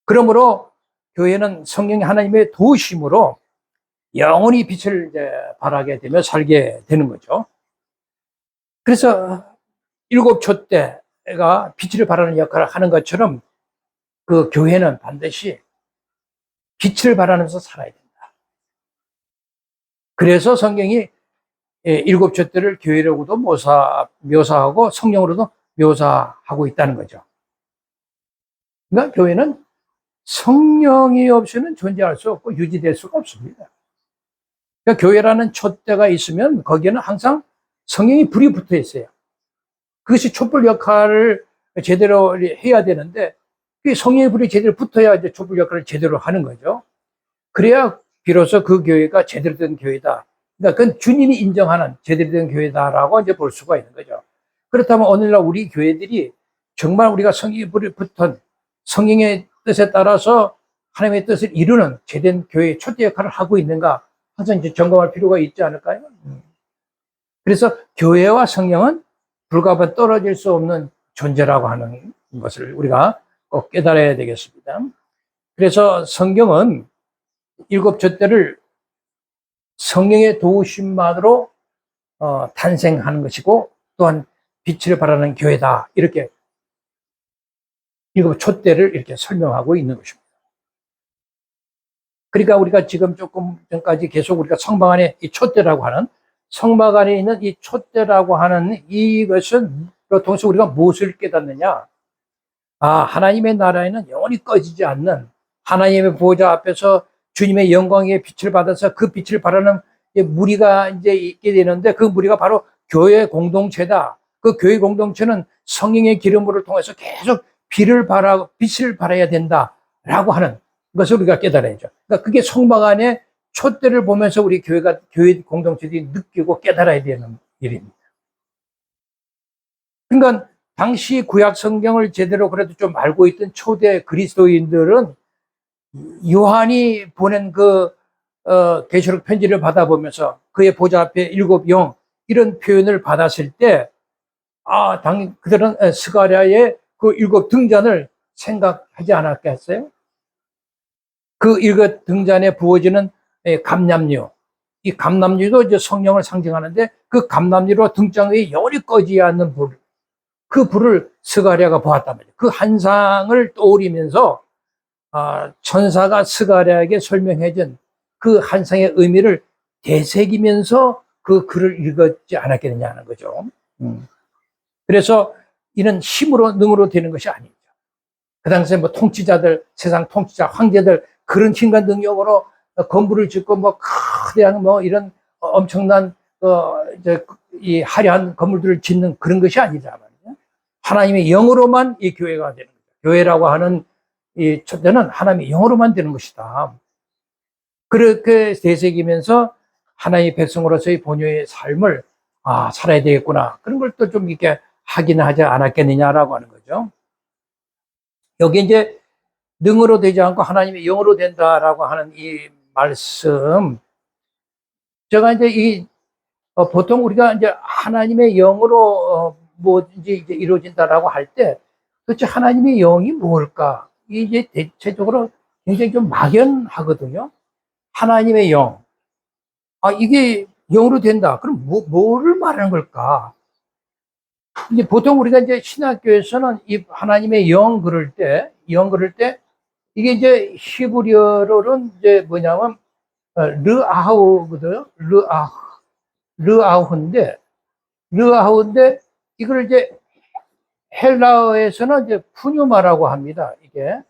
그러므로 교회는 성령의 하나님의 도우심으로 영원히 빛을 발하게 되며 살게 되는 거죠. 그래서 일곱 촛대가 빛을 발하는 역할을 하는 것처럼 그 교회는 반드시 빛을 발하면서 살아야 된다. 그래서 성경이 일곱 촛대를 교회라고도 묘사하고 성령으로도 묘사하고 있다는 거죠. 그러니까 교회는 성령이 없이는 존재할 수 없고 유지될 수가 없습니다. 그러니까 교회라는 촛대가 있으면 거기에는 항상 성령이 불이 붙어 있어요. 그것이 촛불 역할을 제대로 해야 되는데 성령의 불이 제대로 붙어야 이제 촛불 역할을 제대로 하는 거죠. 그래야 비로소 그 교회가 제대로 된 교회다. 그러니까 그건 주님이 인정하는 제대로 된 교회다라고 이제 볼 수가 있는 거죠. 그렇다면 오늘날 우리 교회들이 정말 우리가 성령의 불이 붙은 성령의 뜻에 따라서 하나님의 뜻을 이루는 제된 교회의 촛대 역할을 하고 있는가 항상 이제 점검할 필요가 있지 않을까요? 그래서 교회와 성령은 불과 떨어질 수 없는 존재라고 하는 것을 우리가 꼭 깨달아야 되겠습니다. 그래서 성경은 일곱 촛대를 성령의 도우심만으로 탄생하는 것이고 또한 빛을 발하는 교회다. 이렇게 일곱 촛대를 이렇게 설명하고 있는 것입니다. 그러니까 우리가 지금 조금 전까지 계속 우리가 성막 안에 이 촛대라고 하는 성막 안에 있는 이 촛대라고 하는 이것은 통해서 우리가 무엇을 깨닫느냐? 하나님의 나라에는 영원히 꺼지지 않는 하나님의 보호자 앞에서 주님의 영광의 빛을 받아서 그 빛을 발하는 무리가 이제 있게 되는데 그 무리가 바로 교회 공동체다. 그 교회 공동체는 성령의 기름을 통해서 계속 빛을 발해야 된다라고 하는 것을 우리가 깨달아야죠. 그러니까 그게 성막 안에 촛대를 보면서 우리 교회 공동체들이 느끼고 깨달아야 되는 일입니다. 그러니까 당시 구약 성경을 제대로 그래도 좀 알고 있던 초대 그리스도인들은 요한이 보낸 계시록 편지를 받아보면서 그의 보좌 앞에 일곱 영 이런 표현을 받았을 때 그들은 스가랴의 그 일곱 등잔을 생각하지 않았겠어요? 그 일곱 등잔에 부어지는 감람유, 이 감람유도 이제 성령을 상징하는데 그 감람유로 등장 위에 열이 꺼지지 않는 불, 그 불을 스가랴가 보았단 말이에요. 그 한상을 떠올리면서 천사가 스가랴에게 설명해준 그 한상의 의미를 되새기면서 그 글을 읽었지 않았겠느냐는 거죠. 그래서 이는 힘으로 능으로 되는 것이 아니죠. 그 당시에 뭐 통치자들, 세상 통치자, 황제들 그런 힘과 능력으로 건물을 짓고 뭐 거대한 뭐 이런 엄청난 이 화려한 건물들을 짓는 그런 것이 아니다 말이에요. 하나님의 영으로만 이 교회가 되는 거죠. 교회라고 하는 이 촛대는 하나님의 영으로만 되는 것이다. 그렇게 되새기면서 하나님의 백성으로서의 본연의 삶을 살아야 되겠구나. 그런 걸 또 좀 이렇게 확인하지 않았겠느냐라고 하는 거죠. 여기 이제 능으로 되지 않고 하나님의 영으로 된다라고 하는 이 말씀, 제가 이제 보통 우리가 이제 하나님의 영으로 뭐든지 이제 이루어진다라고 할 때 도대체 하나님의 영이 뭘까? 이게 대체적으로 굉장히 좀 막연하거든요. 하나님의 영, 이게 영으로 된다. 그럼 뭐를 말하는 걸까? 이제 보통 우리가 이제 신학교에서는 이 하나님의 영 그럴 때 이게 이제 히브리어로는 이제 뭐냐면 르아우거든요. 르아우인데 이걸 이제 헬라어에서는 이제 푸뉴마라고 합니다. 이게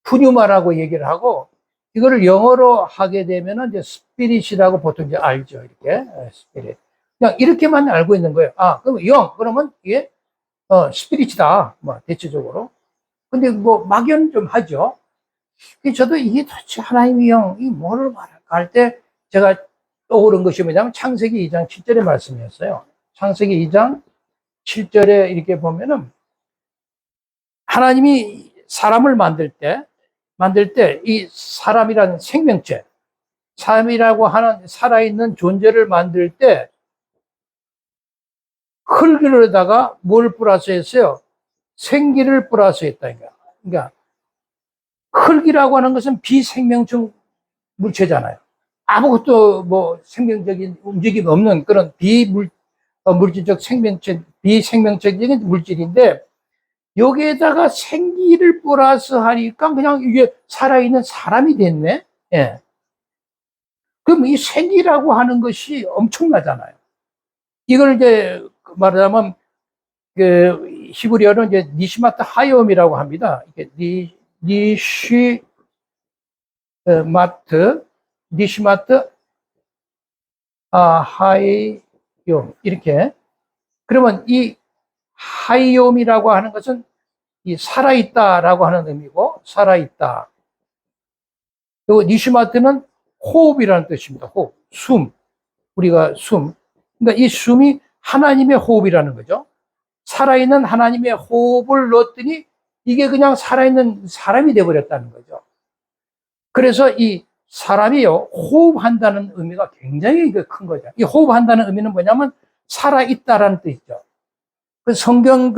푸뉴마라고 얘기를 하고 이거를 영어로 하게 되면은 이제 스피릿이라고 보통 이제 알죠. 이렇게 스피릿. 그냥 이렇게만 알고 있는 거예요. 그럼 그러면 이게 스피릿이다. 뭐 대체적으로. 근데 뭐 막연 좀 하죠. 저도 이게 도대체 하나님의 영이 뭐를 말할까 할 때 제가 떠오른 것이 뭐냐면 창세기 2장 7절의 말씀이었어요. 창세기 2장 7절에 이렇게 보면은 하나님이 사람을 만들 때 이 사람이라는 생명체, 삶이라고 하는 살아있는 존재를 만들 때 흙에다가 뭘 플러스 했어요? 생기를 플러스 했다니까. 그러니까 흙이라고 하는 것은 비생명적 물체잖아요. 아무것도 뭐 생명적인 움직임이 없는 그런 물질적 비생명적인 물질인데 여기에다가 생기를 플러스 하니까 그냥 이게 살아있는 사람이 됐네. 예. 그럼 이 생기라고 하는 것이 엄청나잖아요. 이걸 이제 말하자면 그 히브리어는 이제 니시마트 하이옴이라고 합니다. 이게 니시마트 하이옴 이렇게. 그러면 이 하이옴이라고 하는 것은 이 살아있다라고 하는 의미고 살아있다. 그리고 니시마트는 호흡이라는 뜻입니다. 호흡, 숨. 우리가 숨. 그러니까 이 숨이 하나님의 호흡이라는 거죠. 살아있는 하나님의 호흡을 넣었더니 이게 그냥 살아있는 사람이 되어버렸다는 거죠. 그래서 이 사람이요, 호흡한다는 의미가 굉장히 큰 거죠. 이 호흡한다는 의미는 뭐냐면 살아있다라는 뜻이죠. 그 성경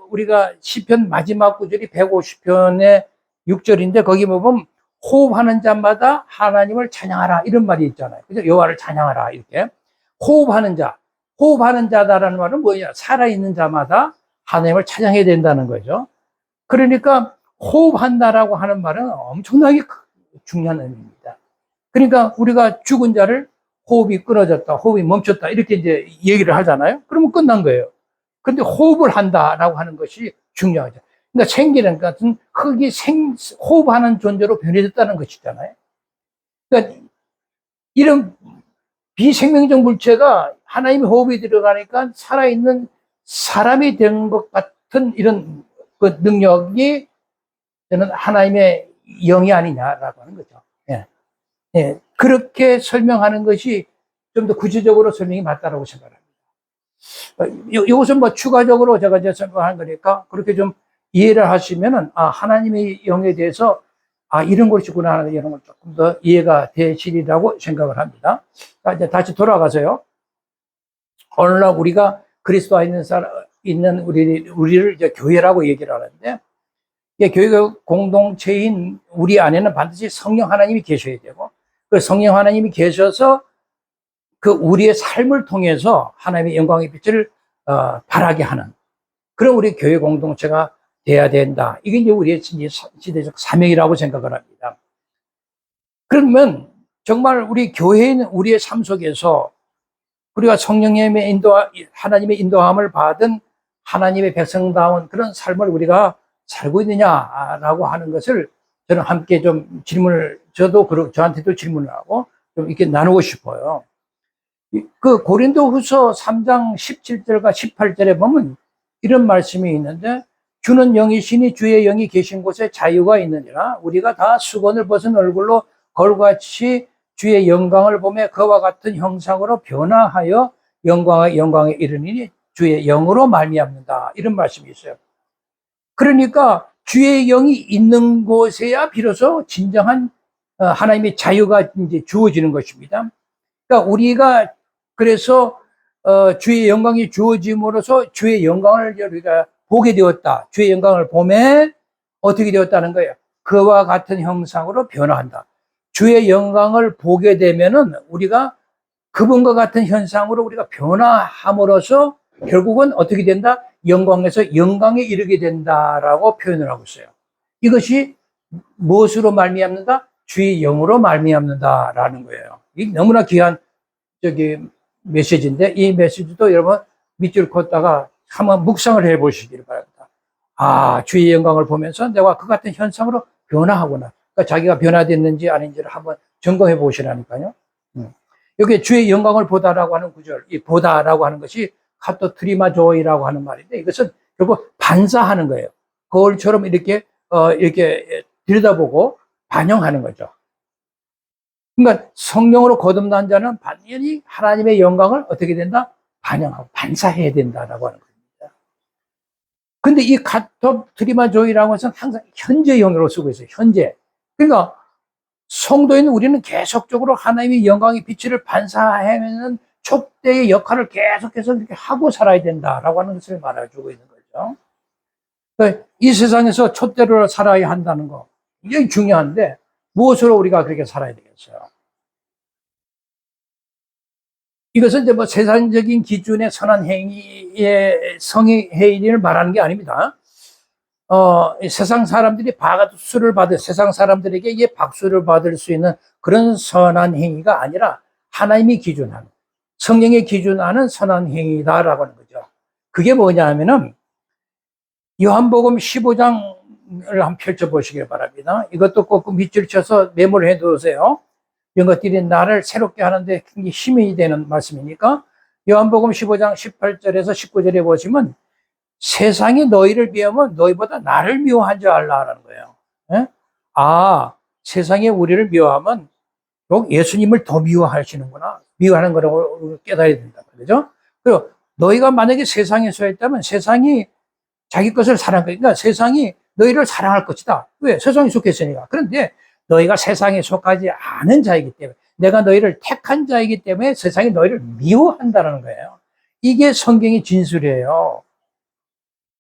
우리가 시편 마지막 구절이 150편의 6절인데 거기 보면 호흡하는 자마다 하나님을 찬양하라 이런 말이 있잖아요. 그죠? 여호와를 찬양하라 이렇게. 호흡하는 자다라는 말은 뭐냐? 살아있는 자마다 하나님을 찬양해야 된다는 거죠. 그러니까 호흡한다라고 하는 말은 엄청나게 중요한 의미입니다. 그러니까 우리가 죽은 자를 호흡이 끊어졌다, 호흡이 멈췄다 이렇게 이제 얘기를 하잖아요. 그러면 끝난 거예요. 근데 호흡을 한다라고 하는 것이 중요하죠. 그러니까 생기는 같은 흙이 호흡하는 존재로 변해졌다는 것이잖아요. 그러니까 이런 비생명적 물체가 하나님의 호흡이 들어가니까 살아있는 사람이 된 것 같은 이런 그 능력이 저는 하나님의 영이 아니냐라고 하는 거죠. 예. 예. 그렇게 설명하는 것이 좀 더 구체적으로 설명이 맞다라고 생각합니다. 이것은 뭐 추가적으로 제가 이제 설명한 거니까 그렇게 좀 이해를 하시면은, 하나님의 영에 대해서, 이런 것이구나 하는 이런 걸 조금 더 이해가 되시리라고 생각을 합니다. 이제 다시 돌아가서요. 오늘날 우리가 그리스도 안에 있는 우리를 이제 교회라고 얘기를 하는데, 교회 공동체인 우리 안에는 반드시 성령 하나님이 계셔야 되고, 그 성령 하나님이 계셔서 그 우리의 삶을 통해서 하나님의 영광의 빛을 발하게 하는 그런 우리 교회 공동체가 돼야 된다. 이게 이제 우리의 시대적 사명이라고 생각을 합니다. 그러면 정말 우리 교회는 우리의 삶 속에서 우리가 성령님의 하나님의 인도함을 받은 하나님의 백성다운 그런 삶을 우리가 살고 있느냐라고 하는 것을 저는 함께 좀 저한테도 질문을 하고 좀 이렇게 나누고 싶어요. 그 고린도후서 3장 17절과 18절에 보면 이런 말씀이 있는데, 주는 영이시니 주의 영이 계신 곳에 자유가 있느니라. 우리가 다 수건을 벗은 얼굴로 거울같이 주의 영광을 보며 그와 같은 형상으로 변화하여 영광에 이르니 주의 영으로 말미암는다. 이런 말씀이 있어요. 그러니까 주의 영이 있는 곳에야 비로소 진정한 하나님의 자유가 이제 주어지는 것입니다. 그러니까 우리가 그래서 주의 영광이 주어짐으로써 주의 영광을 우리가 보게 되었다. 주의 영광을 보매 어떻게 되었다는 거예요? 그와 같은 형상으로 변화한다. 주의 영광을 보게 되면은 우리가 그분과 같은 현상으로 우리가 변화함으로써 결국은 어떻게 된다? 영광에서 영광에 이르게 된다라고 표현을 하고 있어요. 이것이 무엇으로 말미암는다? 주의 영으로 말미암는다라는 거예요. 이게 너무나 귀한 메시지인데, 이 메시지도 여러분 밑줄 걷다가 한번 묵상을 해 보시길 바랍니다. 주의 영광을 보면서 내가 그 같은 현상으로 변화하구나. 그러니까 자기가 변화됐는지 아닌지를 한번 점검해 보시라니까요. 여기 주의 영광을 보다라고 하는 구절, 이 보다라고 하는 것이 카토 트리마 조이라고 하는 말인데, 이것은 결국 반사하는 거예요. 거울처럼 이렇게 들여다보고 반영하는 거죠. 그러니까 성령으로 거듭난 자는 반연히 하나님의 영광을 어떻게 된다? 반영하고 반사해야 된다라고 하는 겁니다. 근데 이 카토 트리마 조이라고 해서 항상 현재형으로 쓰고 있어요. 현재. 그러니까 성도인 우리는 계속적으로 하나님의 영광의 빛을 반사하는 촛대의 역할을 계속해서 이렇게 하고 살아야 된다라고 하는 것을 말해주고 있는 거죠. 그러니까 이 세상에서 촛대로 살아야 한다는 거 굉장히 중요한데 무엇으로 우리가 그렇게 살아야 되겠어요? 이것은 이제 뭐 세상적인 기준의 선한 행위의 성의 행위를 말하는 게 아닙니다. 세상 사람들이 박수를 받을, 세상 사람들에게 이게 박수를 받을 수 있는 그런 선한 행위가 아니라 하나님이 기준하는, 성령의 기준하는 선한 행위다라고 하는 거죠. 그게 뭐냐 하면은 요한복음 15장을 한번 펼쳐보시길 바랍니다. 이것도 꼭 밑줄 쳐서 메모를 해두세요. 이런 것들이 나를 새롭게 하는데 굉장히 힘이 되는 말씀이니까 요한복음 15장 18절에서 19절에 보시면 세상이 너희를 미워하면 너희보다 나를 미워한 줄 알라라는 거예요. 예? 세상이 우리를 미워하면 예수님을 더 미워하시는구나. 미워하는 거라고 깨달아야 된다. 그죠? 그리고 너희가 만약에 세상에서 했다면 세상이 자기 것을 사랑할 거니까 세상이 너희를 사랑할 것이다. 왜? 세상에 속했으니까. 그런데 너희가 세상에 속하지 않은 자이기 때문에 내가 너희를 택한 자이기 때문에 세상이 너희를 미워한다는 거예요. 이게 성경의 진술이에요.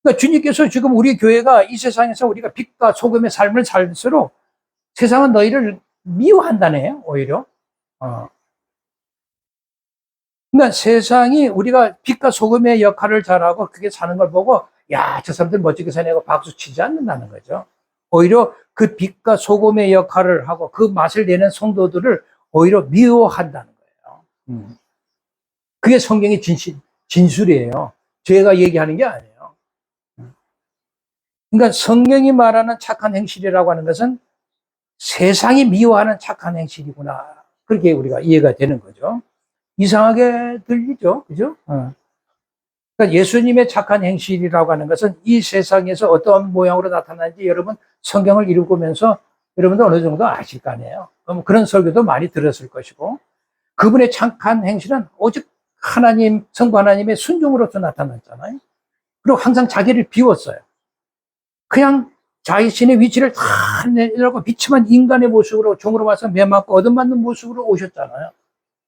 그러니까 주님께서 지금 우리 교회가 이 세상에서 우리가 빛과 소금의 삶을 살수록 세상은 너희를 미워한다네요, 오히려. 그러니까 세상이 우리가 빛과 소금의 역할을 잘하고 그게 사는 걸 보고 야, 저 사람들 멋지게 사냐고 박수 치지 않는다는 거죠. 오히려 그 빛과 소금의 역할을 하고 그 맛을 내는 성도들을 오히려 미워한다는 거예요. 그게 성경의 진술이에요. 제가 얘기하는 게 아니에요. 그러니까 성경이 말하는 착한 행실이라고 하는 것은 세상이 미워하는 착한 행실이구나. 그렇게 우리가 이해가 되는 거죠. 이상하게 들리죠? 그죠? 그러니까 예수님의 착한 행실이라고 하는 것은 이 세상에서 어떤 모양으로 나타나는지 여러분 성경을 읽으면서 여러분도 어느 정도 아실 거 아니에요. 그런 설교도 많이 들었을 것이고 그분의 착한 행실은 오직 하나님, 성부 하나님의 순종으로서 나타났잖아요. 그리고 항상 자기를 비웠어요. 그냥 자신의 위치를 다 내려고 비참한 인간의 모습으로 종으로 와서 매맞고 얻어맞는 모습으로 오셨잖아요.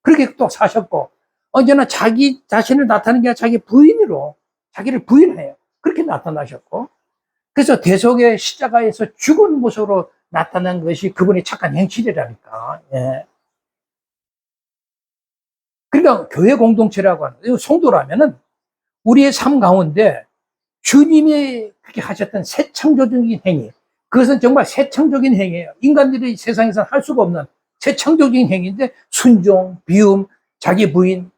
그렇게 또 사셨고 언제나 자기 자신을 나타내는 게 아니라 자기 부인으로 자기를 부인해요. 그렇게 나타나셨고 그래서 대속의 십자가에서 죽은 모습으로 나타난 것이 그분의 착한 행실이라니까. 예. 그러니까 교회 공동체라고 하는 성도라면은 우리의 삶 가운데 주님이 그렇게 하셨던 새 창조적인 행위, 그것은 정말 새 창조적인 행위예요. 인간들이 세상에서 할 수가 없는 새 창조적인 행위인데 순종, 비움, 자기 부인,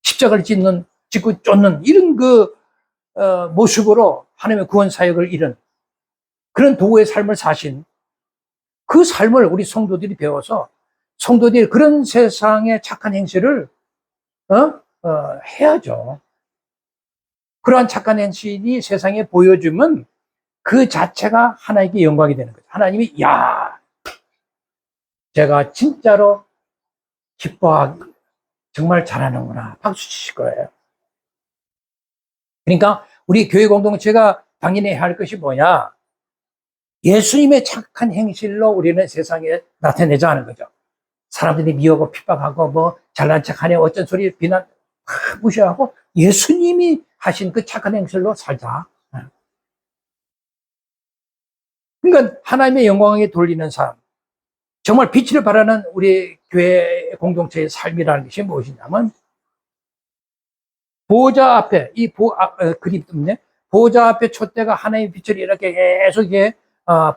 십자가를 짓고 쫓는 이런 모습으로 하나님의 구원 사역을 이룬 그런 도구의 삶을 사신 그 삶을 우리 성도들이 배워서 성도들이 그런 세상의 착한 행실을 해야죠. 그러한 착한 행실이 세상에 보여주면 그 자체가 하나님께 영광이 되는 거죠. 하나님이 제가 진짜로 기뻐하기 정말 잘하는구나 박수 치실 거예요. 그러니까 우리 교회 공동체가 당연히 해야 할 것이 뭐냐? 예수님의 착한 행실로 우리는 세상에 나타내자 하는 거죠. 사람들이 미워하고 핍박하고 뭐 잘난 척하네 어쩐 소리 비난 무시하고 예수님이 하신 그 착한 행실로 살자. 그러니까 하나님의 영광에 돌리는 삶, 정말 빛을 발하는 우리 교회 공동체의 삶이라는 것이 무엇이냐면 보좌 앞에 그림 때문에 보좌 앞에 촛대가 하나님의 빛을 이렇게 계속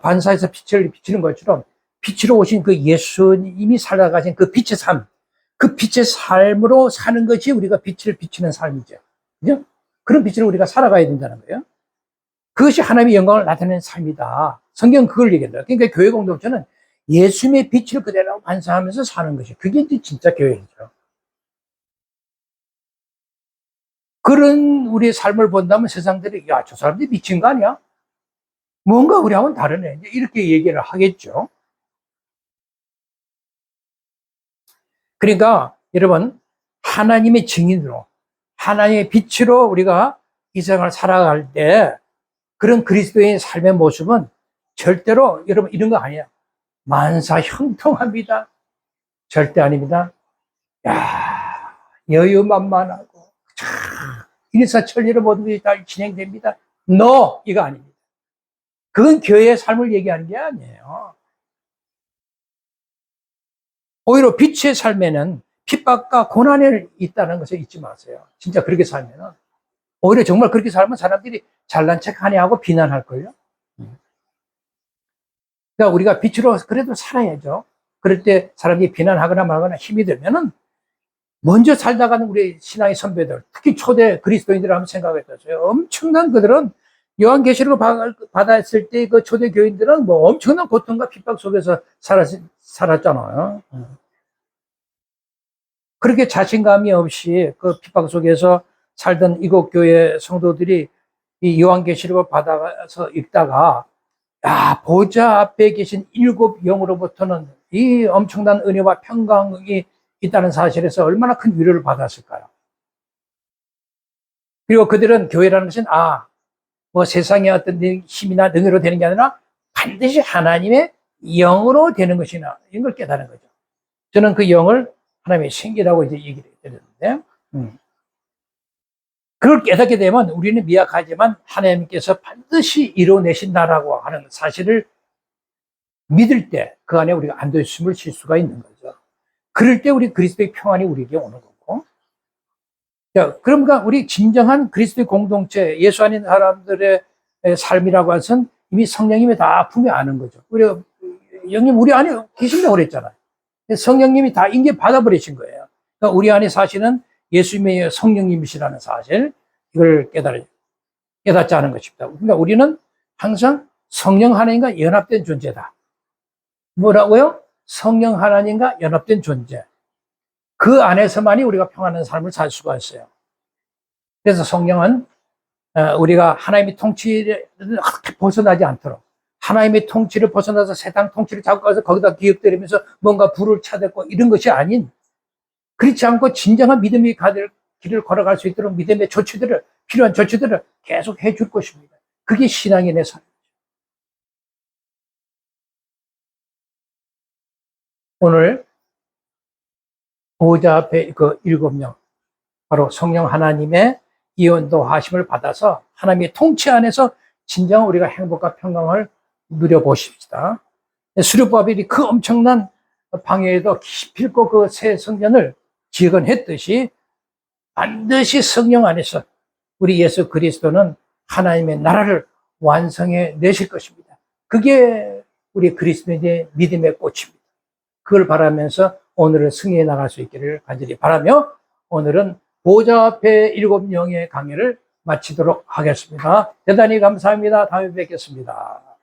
반사해서 빛을 비치는 것처럼 빛으로 오신 그 예수님이 살아가신 그 빛의 삶, 그 빛의 삶으로 사는 것이 우리가 빛을 비치는 삶이죠. 그죠? 그런 빛을 우리가 살아가야 된다는 거예요. 그것이 하나님의 영광을 나타내는 삶이다. 성경은 그걸 얘기한다. 그러니까 교회 공동체는 예수님의 빛을 그대로 반사하면서 사는 것이 그게 이제 진짜 교회이죠. 그런 우리의 삶을 본다면 세상들이 저 사람들이 미친 거 아니야? 뭔가 우리하고는 다르네. 이렇게 얘기를 하겠죠. 그러니까 여러분 하나님의 증인으로 하나님의 빛으로 우리가 이 세상을 살아갈 때 그런 그리스도의 삶의 모습은 절대로 여러분 이런 거 아니에요. 만사 형통합니다. 절대 아닙니다. 야, 여유만만하고 일사천리로 모든 것이 다 진행됩니다. No, 이거 아닙니다. 그건 교회의 삶을 얘기하는 게 아니에요. 오히려 빛의 삶에는 핍박과 고난이 있다는 것을 잊지 마세요. 진짜 그렇게 살면은. 오히려 정말 그렇게 살면 사람들이 잘난 척 하냐 하고 비난할걸요. 그러니까 우리가 빛으로 그래도 살아야죠. 그럴 때 사람들이 비난하거나 말거나 힘이 들면은 먼저 살다가는 우리 신앙의 선배들, 특히 초대 그리스도인들을 한번 생각해보세요. 엄청난 그들은 요한계시록을 받았을 때 그 초대 교인들은 뭐 엄청난 고통과 핍박 속에서 살았잖아요. 그렇게 자신감이 없이 그 핍박 속에서 살던 이국 교회 성도들이 이 요한계시록을 받아서 읽다가 야, 보좌 앞에 계신 7 영으로부터는 이 엄청난 은혜와 평강이 있다는 사실에서 얼마나 큰 위로를 받았을까요? 그리고 그들은 교회라는 것은 뭐 세상의 어떤 힘이나 능력으로 되는 게 아니라 반드시 하나님의 영으로 되는 것이나 이런 걸 깨달은 거죠. 저는 그 영을 하나님의 생기라고 이제 얘기를 드렸는데, 그걸 깨닫게 되면 우리는 미약하지만 하나님께서 반드시 이뤄내신다라고 하는 사실을 믿을 때 그 안에 우리가 안도심을 쉴 수가 있는 거죠. 그럴 때 우리 그리스도의 평안이 우리에게 오는 거고. 자, 그러니까 우리 진정한 그리스도의 공동체, 예수 안에 있는 사람들의 삶이라고 해서는 이미 성령님이 다 품에 아는 거죠. 우리 영님 우리 안에 계신다고 그랬잖아요. 성령님이 다 인계 받아버리신 거예요. 그러니까 우리 안에 사실은 예수님의 성령님이시라는 사실, 이걸 깨닫지 않은 것입니다. 그러니까 우리는 항상 성령 하나님과 연합된 존재다. 뭐라고요? 성령 하나님과 연합된 존재. 그 안에서만이 우리가 평안한 삶을 살 수가 있어요. 그래서 성령은 우리가 하나님의 통치를 벗어나지 않도록, 하나님의 통치를 벗어나서 세상 통치를 잡고 가서 거기다 기억들이면서 뭔가 불을 찾았고 이런 것이 아닌, 그렇지 않고 진정한 믿음의 길을 걸어갈 수 있도록 믿음의 조치들을, 필요한 조치들을 계속 해줄 것입니다. 그게 신앙의 내 삶. 오늘 보호자 앞에 그 7명, 바로 성령 하나님의 이원도하심을 받아서 하나님의 통치 안에서 진정 우리가 행복과 평강을 누려보십시다. 수르바벨이 그 엄청난 방해에도 기필코 그 새 성전을 재건했듯이 반드시 성령 안에서 우리 예수 그리스도는 하나님의 나라를 완성해 내실 것입니다. 그게 우리 그리스도인의 믿음의 꽃입니다. 그걸 바라면서 오늘은 승리해 나갈 수 있기를 간절히 바라며 오늘은 보좌 앞에 7명의 강의를 마치도록 하겠습니다. 대단히 감사합니다. 다음에 뵙겠습니다.